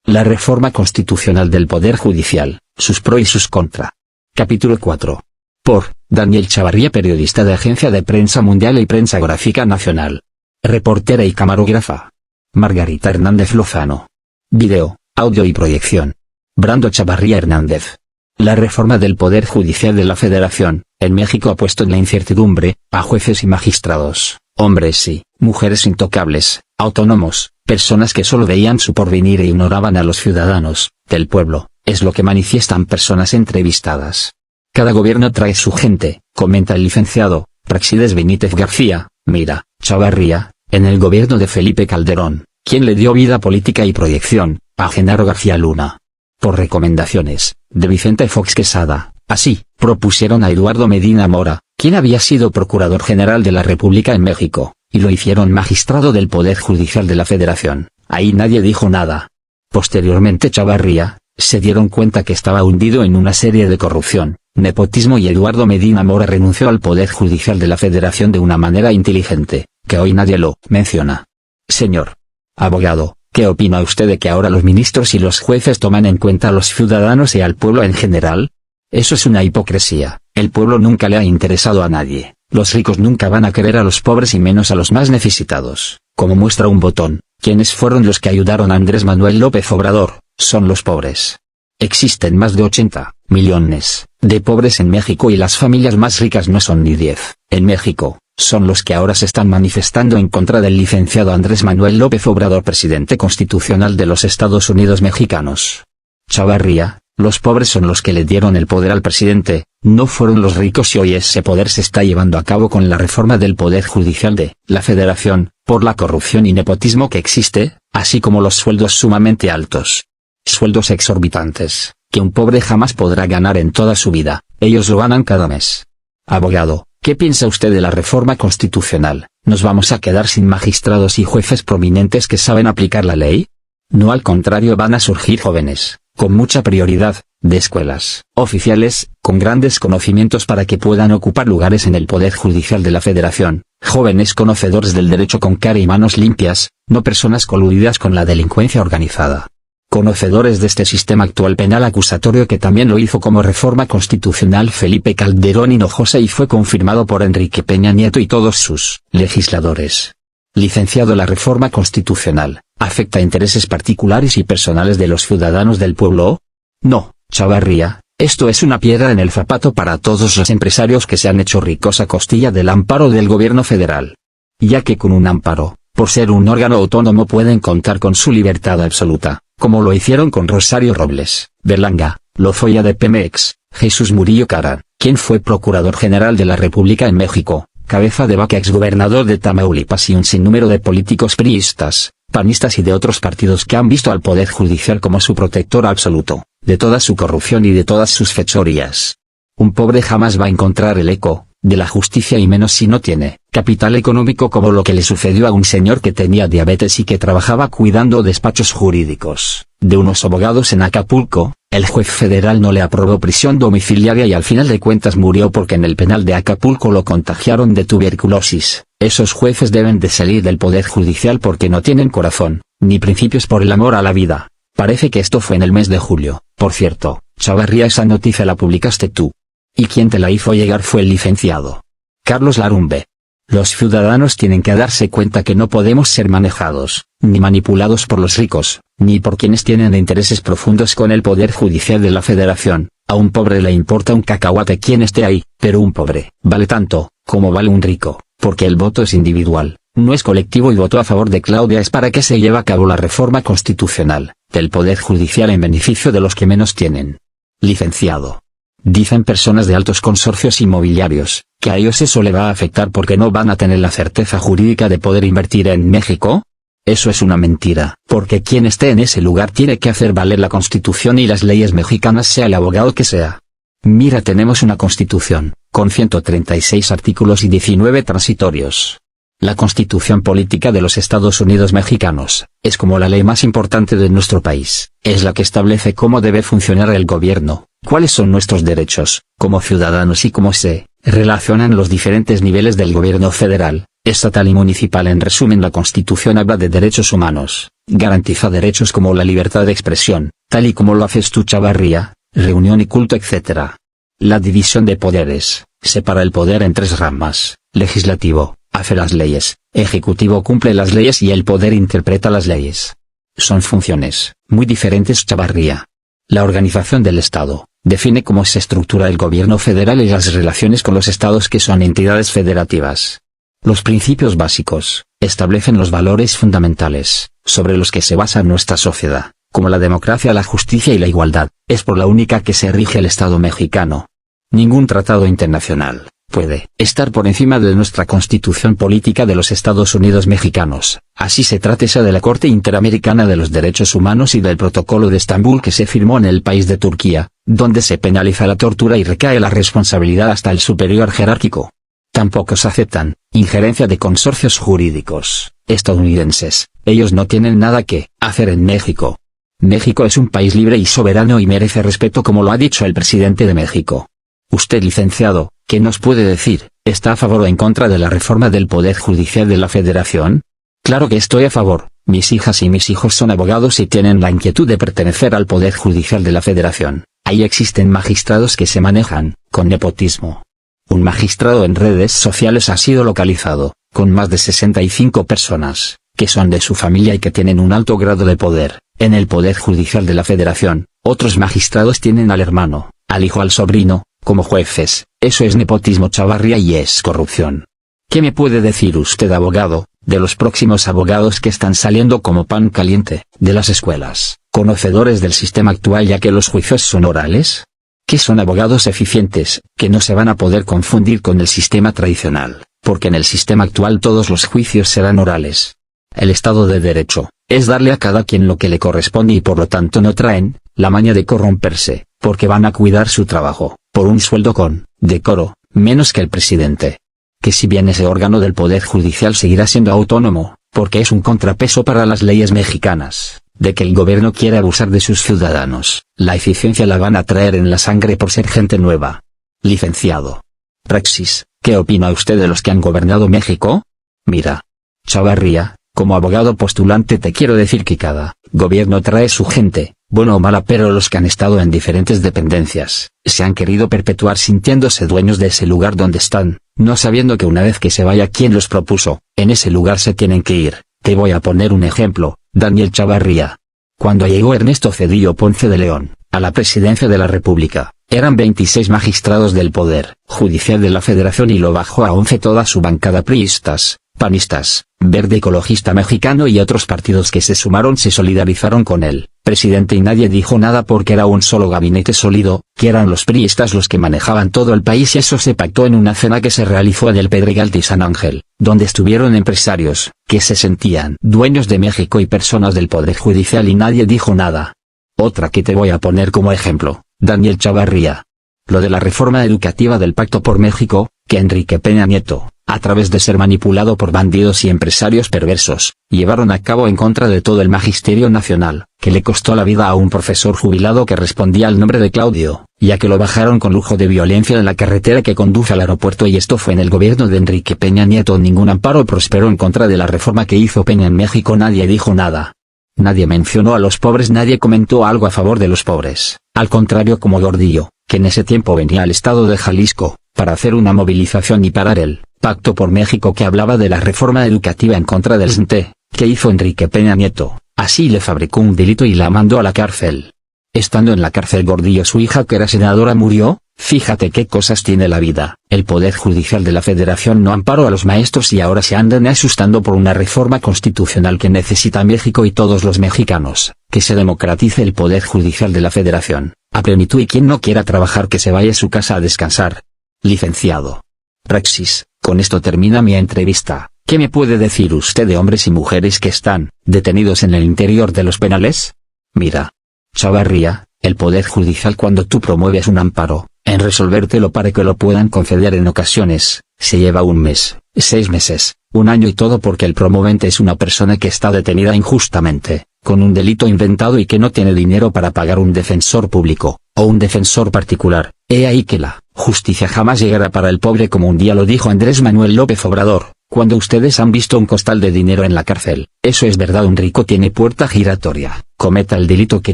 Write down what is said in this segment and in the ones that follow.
La reforma constitucional del Poder Judicial, sus pros y sus contra. Capítulo 4. Por Daniel Chavarría, periodista de Agencia de Prensa Mundial y Prensa Gráfica Nacional. Reportera y camarógrafa. Margarita Hernández Lozano. Video, audio y proyección. Brando Chavarría Hernández. La reforma del Poder Judicial de la Federación, en México ha puesto en la incertidumbre, a jueces y magistrados, hombres y mujeres intocables, autónomos, personas que solo veían su porvenir e ignoraban a los ciudadanos, del pueblo, es lo que manifiestan personas entrevistadas. Cada gobierno trae su gente, comenta el licenciado Praxedes Benítez García. Mira, Chavarría, en el gobierno de Felipe Calderón, quien le dio vida política y proyección, a Genaro García Luna. Por recomendaciones de Vicente Fox Quesada, así, propusieron a Eduardo Medina Mora, quien había sido Procurador General de la República en México, y lo hicieron magistrado del Poder Judicial de la Federación. Ahí nadie dijo nada. Posteriormente Chavarría, se dieron cuenta que estaba hundido en una serie de corrupción, nepotismo, y Eduardo Medina Mora renunció al Poder Judicial de la Federación de una manera inteligente, que hoy nadie lo menciona. Señor abogado, ¿qué opina usted de que ahora los ministros y los jueces toman en cuenta a los ciudadanos y al pueblo en general? Eso es una hipocresía. El pueblo nunca le ha interesado a nadie. Los ricos nunca van a querer a los pobres y menos a los más necesitados. Como muestra un botón, ¿quiénes fueron los que ayudaron a Andrés Manuel López Obrador? Son los pobres. Existen más de 80 millones de pobres en México y las familias más ricas no son ni 10. En México, son los que ahora se están manifestando en contra del licenciado Andrés Manuel López Obrador, presidente constitucional de los Estados Unidos mexicanos. Chavarría, los pobres son los que le dieron el poder al presidente, no fueron los ricos, y hoy ese poder se está llevando a cabo con la reforma del Poder Judicial de la Federación, por la corrupción y nepotismo que existe, así como los sueldos sumamente altos. Sueldos exorbitantes, que un pobre jamás podrá ganar en toda su vida, ellos lo ganan cada mes. Abogado, ¿qué piensa usted de la reforma constitucional? ¿Nos vamos a quedar sin magistrados y jueces prominentes que saben aplicar la ley? No, al contrario, van a surgir jóvenes, con mucha prioridad, de escuelas oficiales, con grandes conocimientos para que puedan ocupar lugares en el Poder Judicial de la Federación, jóvenes conocedores del derecho con cara y manos limpias, no personas coludidas con la delincuencia organizada. Conocedores de este sistema actual penal acusatorio, que también lo hizo como reforma constitucional Felipe Calderón Hinojosa y fue confirmado por Enrique Peña Nieto y todos sus legisladores. Licenciado, ¿la reforma constitucional afecta a intereses particulares y personales de los ciudadanos del pueblo? No, Chavarría, esto es una piedra en el zapato para todos los empresarios que se han hecho ricos a costilla del amparo del gobierno federal. Ya que con un amparo, por ser un órgano autónomo, pueden contar con su libertad absoluta, como lo hicieron con Rosario Robles, Berlanga, Lozoya de Pemex, Jesús Murillo Caram, quien fue Procurador General de la República en México, Cabeza de Vaca, exgobernador de Tamaulipas, y un sinnúmero de políticos priistas, panistas y de otros partidos que han visto al Poder Judicial como su protector absoluto, de toda su corrupción y de todas sus fechorías. Un pobre jamás va a encontrar el eco de la justicia, y menos si no tiene capital económico, como lo que le sucedió a un señor que tenía diabetes y que trabajaba cuidando despachos jurídicos de unos abogados en Acapulco. El juez federal no le aprobó prisión domiciliaria y al final de cuentas murió porque en el penal de Acapulco lo contagiaron de tuberculosis. Esos jueces deben de salir del Poder Judicial porque no tienen corazón, ni principios por el amor a la vida. Parece que esto fue en el mes de julio. Por cierto, Chavarría, esa noticia la publicaste tú. Y quien te la hizo llegar fue el licenciado Carlos Larumbe. Los ciudadanos tienen que darse cuenta que no podemos ser manejados, ni manipulados por los ricos, ni por quienes tienen intereses profundos con el Poder Judicial de la Federación. A un pobre le importa un cacahuate quien esté ahí, pero un pobre vale tanto como vale un rico, porque el voto es individual, no es colectivo, y votó a favor de Claudia es para que se lleve a cabo la reforma constitucional del Poder Judicial en beneficio de los que menos tienen. Licenciado. Dicen personas de altos consorcios inmobiliarios, que a ellos eso le va a afectar porque no van a tener la certeza jurídica de poder invertir en México. Eso es una mentira, porque quien esté en ese lugar tiene que hacer valer la Constitución y las leyes mexicanas, sea el abogado que sea. Mira, tenemos una Constitución, con 136 artículos y 19 transitorios. La Constitución Política de los Estados Unidos mexicanos, es como la ley más importante de nuestro país, es la que establece cómo debe funcionar el gobierno, cuáles son nuestros derechos, como ciudadanos, y cómo se relacionan los diferentes niveles del gobierno federal. estatal y municipal. En resumen, la Constitución habla de derechos humanos, garantiza derechos como la libertad de expresión, tal y como lo haces tú, Chavarría, reunión y culto, etc. La división de poderes, separa el poder en tres ramas: legislativo, hace las leyes; ejecutivo, cumple las leyes; y el poder interpreta las leyes. Son funciones muy diferentes, Chavarría. La organización del Estado define cómo se estructura el gobierno federal y las relaciones con los estados, que son entidades federativas. Los principios básicos establecen los valores fundamentales sobre los que se basa nuestra sociedad, como la democracia, la justicia y la igualdad. Es por la única que se rige el Estado mexicano. Ningún tratado internacional puede estar por encima de nuestra Constitución Política de los Estados Unidos Mexicanos, así se trate sea de la Corte Interamericana de los Derechos Humanos y del Protocolo de Estambul, que se firmó en el país de Turquía, donde se penaliza la tortura y recae la responsabilidad hasta el superior jerárquico. Tampoco se aceptan injerencia de consorcios jurídicos estadounidenses. Ellos no tienen nada que hacer en México. México es un país libre y soberano y merece respeto, como lo ha dicho el presidente de México. Usted, licenciado, ¿qué nos puede decir? ¿Está a favor o en contra de la reforma del Poder Judicial de la Federación? Claro que estoy a favor. Mis hijas y mis hijos son abogados y tienen la inquietud de pertenecer al Poder Judicial de la Federación. Ahí existen magistrados que se manejan con nepotismo. Un magistrado en redes sociales ha sido localizado, con más de 65 personas, que son de su familia y que tienen un alto grado de poder, en el Poder Judicial de la Federación. Otros magistrados tienen al hermano, al hijo, al sobrino, como jueces. Eso es nepotismo, Chavarría, y es corrupción. ¿Qué me puede decir usted, abogado, de los próximos abogados que están saliendo como pan caliente de las escuelas, conocedores del sistema actual, ya que los juicios son orales? Que son abogados eficientes, que no se van a poder confundir con el sistema tradicional, porque en el sistema actual todos los juicios serán orales. El Estado de Derecho es darle a cada quien lo que le corresponde y por lo tanto no traen la maña de corromperse, porque van a cuidar su trabajo, por un sueldo con decoro, menos que el presidente. Que si bien ese órgano del Poder Judicial seguirá siendo autónomo, porque es un contrapeso para las leyes mexicanas, de que el gobierno quiere abusar de sus ciudadanos, la eficiencia la van a traer en la sangre por ser gente nueva. Licenciado Praxis, ¿qué opina usted de los que han gobernado México? Mira, Chavarría, como abogado postulante te quiero decir que cada gobierno trae su gente, buena o mala, pero los que han estado en diferentes dependencias, se han querido perpetuar sintiéndose dueños de ese lugar donde están, no sabiendo que una vez que se vaya quien los propuso, en ese lugar se tienen que ir. Te voy a poner un ejemplo, Daniel Chavarría. Cuando llegó Ernesto Zedillo Ponce de León a la presidencia de la República, eran 26 magistrados del Poder Judicial de la Federación y lo bajó a 11 toda su bancada, priistas, panistas, Verde Ecologista Mexicano y otros partidos que se sumaron, se solidarizaron con él, presidente, y nadie dijo nada porque era un solo gabinete sólido, que eran los priistas los que manejaban todo el país, y eso se pactó en una cena que se realizó en el Pedregal de San Ángel, donde estuvieron empresarios, que se sentían dueños de México y personas del Poder Judicial y nadie dijo nada. Otra que te voy a poner como ejemplo, Daniel Chavarría. Lo de la reforma educativa del Pacto por México, que Enrique Peña Nieto, a través de ser manipulado por bandidos y empresarios perversos, llevaron a cabo en contra de todo el magisterio nacional, que le costó la vida a un profesor jubilado que respondía al nombre de Claudio, ya que lo bajaron con lujo de violencia en la carretera que conduce al aeropuerto, y esto fue en el gobierno de Enrique Peña Nieto. Ningún amparo prosperó en contra de la reforma que hizo Peña en México, nadie dijo nada. Nadie mencionó a los pobres, nadie comentó algo a favor de los pobres, al contrario, como Gordillo, que en ese tiempo venía al estado de Jalisco, para hacer una movilización y parar el Pacto por México, que hablaba de la reforma educativa en contra del SNTE, que hizo Enrique Peña Nieto. Así le fabricó un delito y la mandó a la cárcel. Estando en la cárcel Gordillo, su hija, que era senadora, murió. Fíjate qué cosas tiene la vida. El Poder Judicial de la Federación no amparó a los maestros y ahora se andan asustando por una reforma constitucional que necesita México y todos los mexicanos, que se democratice el Poder Judicial de la Federación a plenitud, y quien no quiera trabajar que se vaya a su casa a descansar. Licenciado Praxis, con esto termina mi entrevista. ¿Qué me puede decir usted de hombres y mujeres que están detenidos en el interior de los penales? Mira, Chavarría, el Poder Judicial, cuando tú promueves un amparo, en resolvértelo para que lo puedan conceder en ocasiones, se lleva un mes, 6 meses, un año y todo, porque el promovente es una persona que está detenida injustamente, con un delito inventado y que no tiene dinero para pagar un defensor público, o un defensor particular. He ahí que la justicia jamás llegará para el pobre, como un día lo dijo Andrés Manuel López Obrador, Cuando ustedes han visto un costal de dinero en la cárcel, eso es verdad, un rico tiene puerta giratoria, cometa el delito que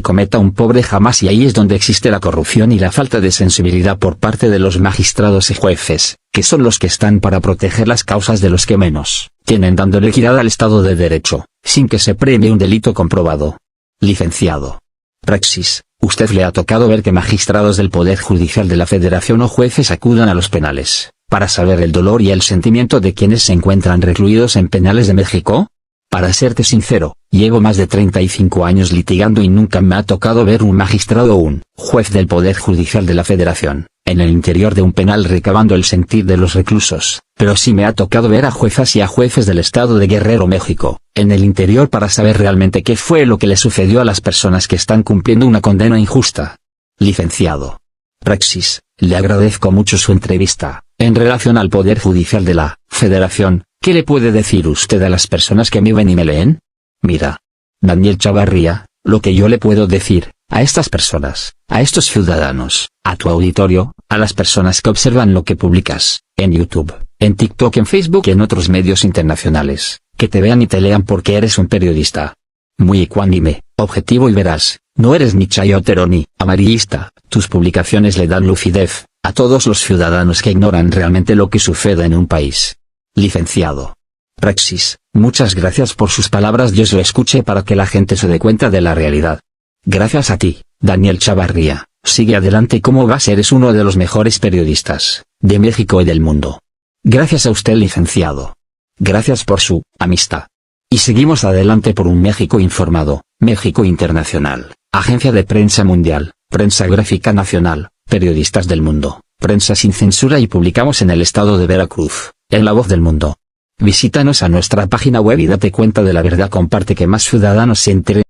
cometa un pobre jamás, y ahí es donde existe la corrupción y la falta de sensibilidad por parte de los magistrados y jueces, que son los que están para proteger las causas de los que menos tienen, dándole equidad al Estado de Derecho, sin que se premie un delito comprobado. Licenciado Praxis, usted le ha tocado ver que magistrados del Poder Judicial de la Federación o jueces acudan a los penales, para saber el dolor y el sentimiento de quienes se encuentran recluidos en penales de México? Para serte sincero, llevo más de 35 años litigando y nunca me ha tocado ver un magistrado o un juez del Poder Judicial de la Federación en el interior de un penal recabando el sentir de los reclusos, pero sí me ha tocado ver a juezas y a jueces del estado de Guerrero, México, en el interior, para saber realmente qué fue lo que le sucedió a las personas que están cumpliendo una condena injusta. Licenciado Praxis, le agradezco mucho su entrevista. En relación al Poder Judicial de la Federación, ¿qué le puede decir usted a las personas que me ven y me leen? Mira, Daniel Chavarría, lo que yo le puedo decir a estas personas, a estos ciudadanos, a tu auditorio, a las personas que observan lo que publicas, en YouTube, en TikTok, en Facebook y en otros medios internacionales, que te vean y te lean porque eres un periodista muy ecuánime, objetivo y veraz, no eres ni chayotero ni amarillista, tus publicaciones le dan lucidez a todos los ciudadanos que ignoran realmente lo que sucede en un país. Licenciado Praxis, muchas gracias por sus palabras, Dios lo escuche para que la gente se dé cuenta de la realidad. Gracias a ti, Daniel Chavarría, sigue adelante como vas, eres uno de los mejores periodistas de México y del mundo. Gracias a usted, licenciado. Gracias por su amistad. Y seguimos adelante por un México informado, México Internacional, Agencia de Prensa Mundial, Prensa Gráfica Nacional, Periodistas del Mundo, Prensa sin Censura, y publicamos en el estado de Veracruz, en La Voz del Mundo. Visítanos a nuestra página web y date cuenta de la verdad, comparte que más ciudadanos se enteren.